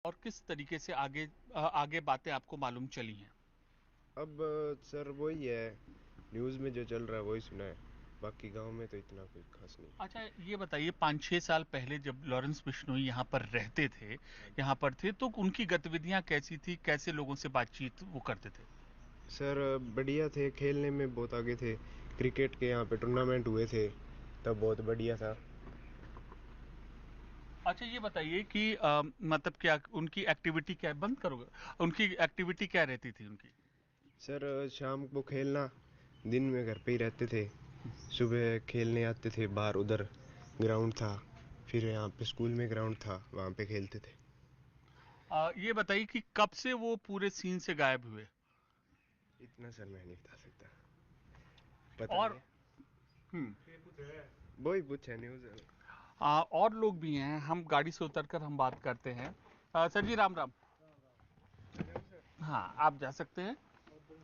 और किस तरीके से आगे बातें आपको मालूम चली हैं? अब सर वही है, न्यूज़ में जो चल रहा है वही सुना है। बाकी गांव में तो इतना कोई खास नहीं। अच्छा, ये बताइए 5-6 साल पहले जब लॉरेंस बिश्नोई यहाँ पर रहते थे, हाँ जी। यहाँ पर थे, तो उनकी गतिविधियां कैसी थी? कैसे लोगों से बातचीत वो करते थे? सर बढ़िया थे, खेलने में बहुत आगे थे। क्रिकेट के यहाँ पे टूर्नामेंट हुए थे, तब बहुत बढ़िया था। अच्छा, ये बताइए कि मतलब क्या उनकी एक्टिविटी क्या है? बंद करोगे? उनकी एक्टिविटी क्या रहती थी उनकी? सर शाम को खेलना, दिन में घर पे ही रहते थे। सुबह खेलने आते थे बाहर, उधर ग्राउंड था। फिर यहाँ पे स्कूल में ग्राउंड था, वहाँ पे खेलते थे। ये बताइए कि कब से वो पूरे सीन से गायब हुए? इतना सर मैं नहीं बता सकता, पता नहीं और है। हम्म वही पूछा न्यूज़। और लोग भी हैं, हम गाड़ी से उतरकर हम बात करते हैं। सर जी, राम राम। हाँ, आप जा सकते हैं।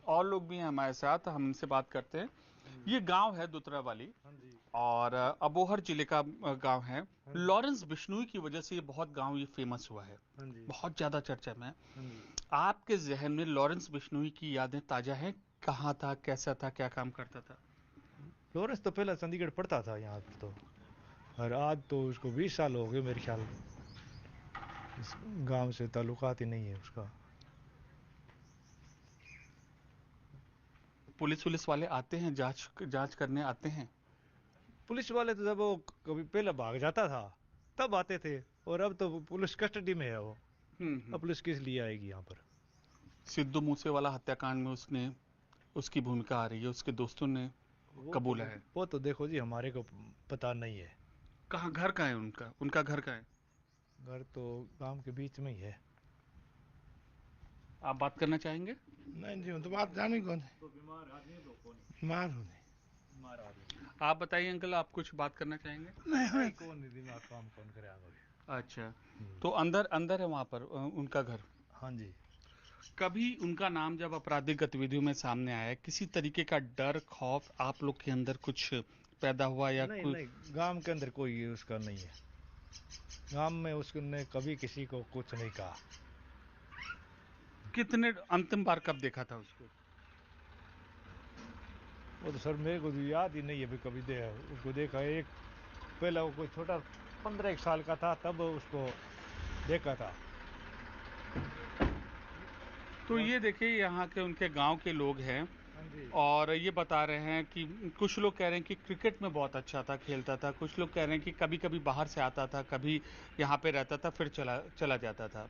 और लोग भी हैं हमारे साथ, हम इनसे बात करते हैं। हाँ जी। ये गांव है दुतरा वाली, हाँ जी। और अबोहर जिले का गांव है। हाँ जी। लॉरेंस बिश्नोई की वजह से ये बहुत गांव ये फेमस हुआ है, हाँ जी। बहुत ज्यादा चर्चा में है। हाँ जी। आपके जहन में लॉरेंस बिश्नोई की यादें ताजा हैं? कहाँ था, कैसा था, क्या काम करता था? लॉरेंस तो पहला चंडीगढ़ पढ़ता था यहाँ पे तो, और आज तो उसको 20 साल हो गए मेरे ख्याल। इस गांव से ताल्लुकात ही नहीं है उसका। पुलिस वुलिस वाले आते हैं, जांच जांच करने आते हैं? पुलिस वाले तो जब वो कभी पहले भाग जाता था तब आते थे, और अब तो पुलिस कस्टडी में है वो। अब हम्म। पुलिस किस लिए आएगी यहाँ पर? सिद्धू मूसेवाला हत्याकांड में उसने उसकी भूमिका आ रही है, उसके दोस्तों ने कबूला है। वो तो देखो जी, हमारे को पता नहीं है। कहाँ घर का है उनका? उनका घर का है? घर तो गांव के बीच में ही है। आप बात करना चाहेंगे? नहीं जी, तो बात जानी कौन है? तो बीमार आदमी है, तो कौन है? बीमार हो नहीं। आप बताइए अंकल, आप कुछ बात करना चाहेंगे? नहीं कौन दिमाग काम कौन करे आगे। अच्छा, तो अंदर अंदर है वहां पर उनका घर? हाँ जी। कभी उनका नाम जब आपराधिक गतिविधियों में सामने आया, किसी तरीके का डर खौफ आप लोग के अंदर कुछ पैदा हुआ या नहीं कोई? नहीं, गांव के अंदर कोई उसका नहीं है। गांव में उसने कभी किसी को कुछ नहीं कहा। कितने अंतिम बार कब देखा था उसको? वो तो सर मेरे को तो याद ही नहीं है भी कभी उसको देखा। एक पहला वो कोई छोटा 15 एक साल का था तब उसको देखा था। तो ये देखिए, यहाँ के उनके गांव के लोग हैं, हाँ जी। और ये बता रहे हैं कि कुछ लोग कह रहे हैं कि क्रिकेट में बहुत अच्छा था, खेलता था। कुछ लोग कह रहे हैं कि कभी कभी बाहर से आता था, कभी यहाँ पे रहता था, फिर चला चला जाता था।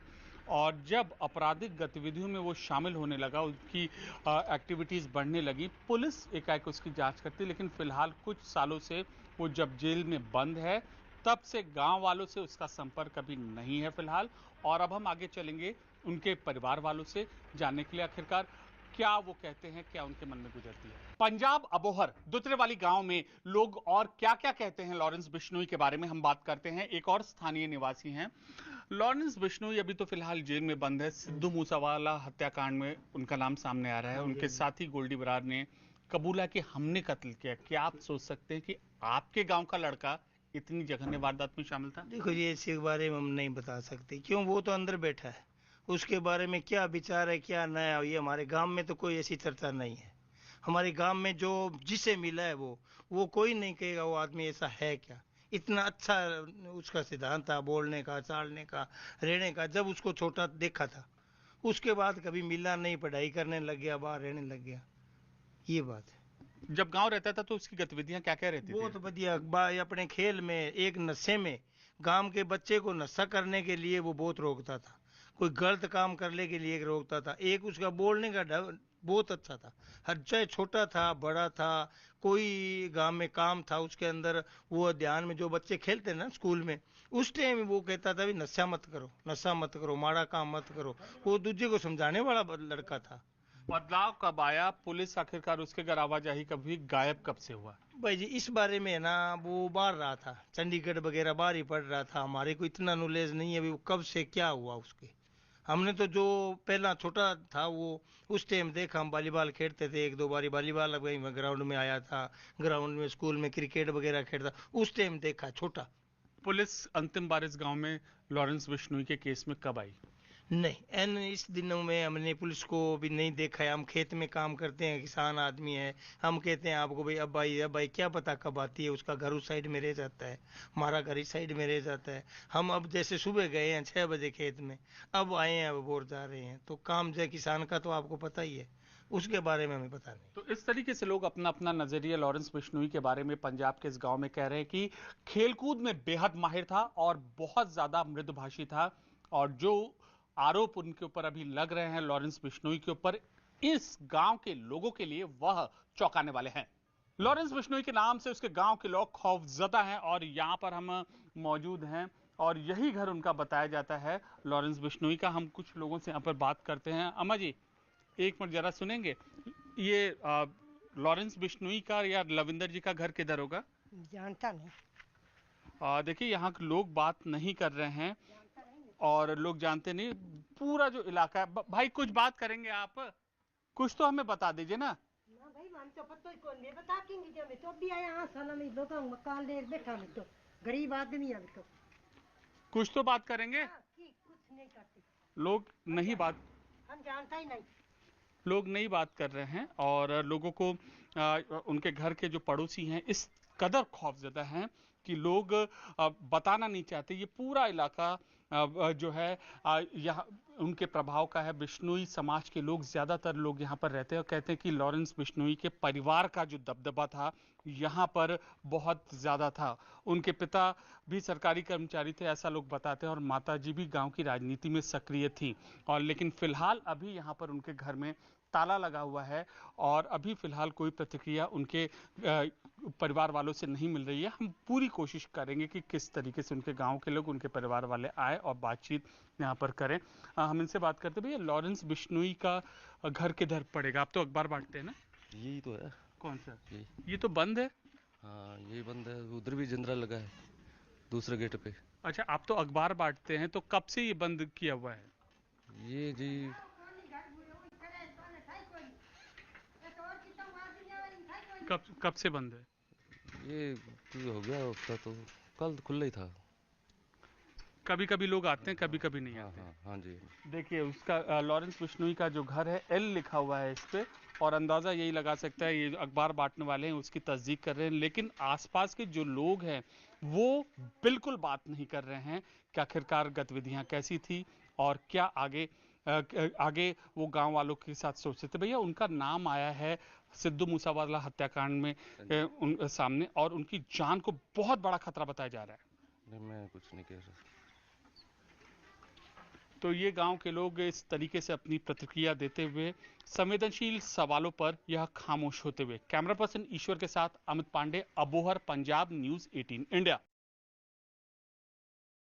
और जब आपराधिक गतिविधियों में वो शामिल होने लगा, उसकी एक्टिविटीज़ बढ़ने लगी, पुलिस एकाएक उसकी जांच करती। लेकिन फिलहाल कुछ सालों से वो जब जेल में बंद है, तब से गांव वालों से उसका संपर्क अभी नहीं है फिलहाल। और अब हम आगे चलेंगे उनके परिवार वालों से, जानने के लिए आखिरकार क्या वो कहते हैं, क्या उनके मन में गुजरती है। पंजाब अबोहर दुतरे वाली गांव में लोग और क्या क्या कहते हैं लॉरेंस बिश्नोई के बारे में, हम बात करते हैं। एक और स्थानीय निवासी हैं। लॉरेंस बिश्नोई अभी तो फिलहाल जेल में बंद है। सिद्धू मूसावाला हत्याकांड में उनका नाम सामने आ रहा है। हाँ जी। उनके साथी गोल्डी बरार ने कबूला कि हमने कत्ल किया। क्या आप सोच सकते हैं कि आपके गांव का लड़का इतनी जघन्य वारदात में शामिल था? देखो जी, ऐसे के बारे में हम नहीं बता सकते, क्यों? वो तो अंदर बैठा है। उसके बारे में क्या विचार है, क्या नया, ये हमारे गांव में तो कोई ऐसी चर्चा नहीं है। हमारे गांव में जो जिसे मिला है वो कोई नहीं कहेगा वो आदमी ऐसा है क्या। इतना अच्छा उसका सिद्धांत था, बोलने का, चालने का, रहने का। जब उसको छोटा देखा था, उसके बाद कभी मिला नहीं, पढ़ाई करने लग गया, बाहर रहने लग गया। ये बात है। जब गांव रहता था तो उसकी गतिविधियां क्या क्या रहती थी? बहुत बढ़िया अपने खेल में, एक नशे में, गांव के बच्चे को नशा करने के लिए वो बहुत रोकता था। कोई गलत काम करने के लिए रोकता था। एक उसका बोलने का ढंग बहुत अच्छा था। हर चाहे छोटा था बड़ा था, कोई गांव में काम था उसके अंदर, वो ध्यान में जो बच्चे खेलते ना स्कूल में, उस टाइम वो कहता था भी नशा मत करो, नशा मत करो, माड़ा काम मत करो। वो दूसरे को समझाने वाला लड़का था। बदलाव कब आया? पुलिस आखिरकार उसके घर आवाजाही कभी गायब कब से हुआ? भाई जी, इस बारे में है ना, वो बाहर रहा था, चंडीगढ़ वगैरह बाहर ही पढ़ रहा था। हमारे को इतना नॉलेज नहीं है भी वो कब से क्या हुआ उसके। हमने तो जो पहला छोटा था वो उस टाइम देखा, हम वॉलीबॉल खेलते थे, एक दो बारी वॉलीबॉल वहीं ग्राउंड में आया था, ग्राउंड में स्कूल में क्रिकेट वगैरह खेलता, उस टाइम देखा छोटा। पुलिस अंतिम बार इस गांव में लॉरेंस बिश्नोई के केस में कब आई? नहीं, एन इस दिनों में हमने पुलिस को भी नहीं देखा है। हम खेत में काम करते हैं, किसान आदमी है। हम कहते हैं आपको भाई अब भाई क्या पता कब आती है। उसका घर उस साइड में रह जाता है, हमारा घर इस साइड में रह जाता है। हम अब जैसे सुबह गए हैं 6 बजे खेत में, अब आए हैं, अब बोर जा रहे हैं। तो काम जो है किसान का तो आपको पता ही है, उसके बारे में हमें पता नहीं। तो इस तरीके से लोग अपना अपना नजरिया लॉरेंस बिश्नोई के बारे में पंजाब के इस गांव में कह रहे हैं कि खेलकूद में बेहद माहिर था और बहुत ज्यादा मृदुभाषी था। और जो आरोप उनके ऊपर अभी लग रहे हैं लॉरेंस बिश्नोई के ऊपर, इस गांव के लोगों के लिए वह चौंकाने वाले हैं। लॉरेंस बिश्नोई के नाम से उसके गांव के लोग खौफजदा हैं और यहां पर हम मौजूद हैं और यही घर उनका बताया जाता है लॉरेंस बिश्नोई का। हम कुछ लोगों से यहां पर बात करते हैं। अम्मा जी, एक मिनट जरा सुनेंगे। ये लॉरेंस बिश्नोई का या लविंदर जी का घर किधर होगा? जानता नहीं। देखिए, यहाँ के लोग बात नहीं कर रहे हैं और लोग जानते नहीं पूरा जो इलाका है। भाई कुछ बात करेंगे आप, कुछ तो हमें बता दीजिए ना। ना भाई मान तो पता ही कौन नहीं बता केंगे जब मैं तो भी आया हां साला में लोग मकान ले बैठा मैं तो गरीब आदमी है तो कुछ तो बात करेंगे। की कुछ नहीं करते। लोग नहीं बात हम जानता ही नहीं। लोग नहीं बात कर रहे हैं और लोगों को उनके घर के जो पड़ोसी हैं इस कदर खौफजदा हैं कि लोग बताना नहीं चाहते। ये पूरा इलाका जो है यहाँ उनके प्रभाव का है। बिश्नोई समाज के लोग, ज्यादातर लोग यहाँ पर रहते हैं और कहते हैं कि लॉरेंस बिश्नोई के परिवार का जो दबदबा था यहाँ पर बहुत ज्यादा था। उनके पिता भी सरकारी कर्मचारी थे, ऐसा लोग बताते हैं, और माताजी भी गांव की राजनीति में सक्रिय थी। और लेकिन फिलहाल अभी यहाँ पर उनके घर में ताला लगा हुआ है और अभी फिलहाल कोई प्रतिक्रिया उनके परिवार वालों से नहीं मिल रही है। हम पूरी कोशिश करेंगे कि किस तरीके से उनके गांव के लोग, उनके परिवार वाले आए और बातचीत यहाँ पर करें। हम इनसे बात करते हैं। भैया, लॉरेंस बिश्नोई का घर किधर पड़ेगा? आप तो अखबार बांटते हैं ना? यही तो है। कौन सा? यही। ये तो बंद है। हाँ, यही बंद है। उधर भी जिंदरा लगा है दूसरे गेट पे। अच्छा, आप तो अखबार बांटते हैं, तो कब से ये बंद किया हुआ है? ये जी कब से बंद है? ये हो गया हफ्ता, तो कल खुला ही था। कभी कभी लोग आते हैं, कभी कभी नहीं हाँ आते। हाँ हाँ जी। देखिए, उसका लॉरेंस बिश्नोई का जो घर है, एल लिखा हुआ है इस पे, और अंदाजा यही लगा सकता है ये अखबार बांटने वाले हैं उसकी तस्दीक कर रहे हैं। लेकिन आसपास के जो लोग हैं वो बिल्कुल बात नहीं कर रहे हैं कि आखिरकार गतिविधियां कैसी थी और क्या आगे वो गांव वालों के साथ सोचते थे। भैया, उनका नाम आया है सिद्धू मूसावाला हत्याकांड में उन सामने, और उनकी जान को बहुत बड़ा खतरा बताया जा रहा है। नहीं, मैं कुछ नहीं कह रहा। तो ये गांव के लोग इस तरीके से अपनी प्रतिक्रिया देते हुए, संवेदनशील सवालों पर यह खामोश होते हुए। कैमरा पर्सन ईश्वर के साथ अमित पांडे, अबोहर, पंजाब न्यूज़ 18 इंडिया।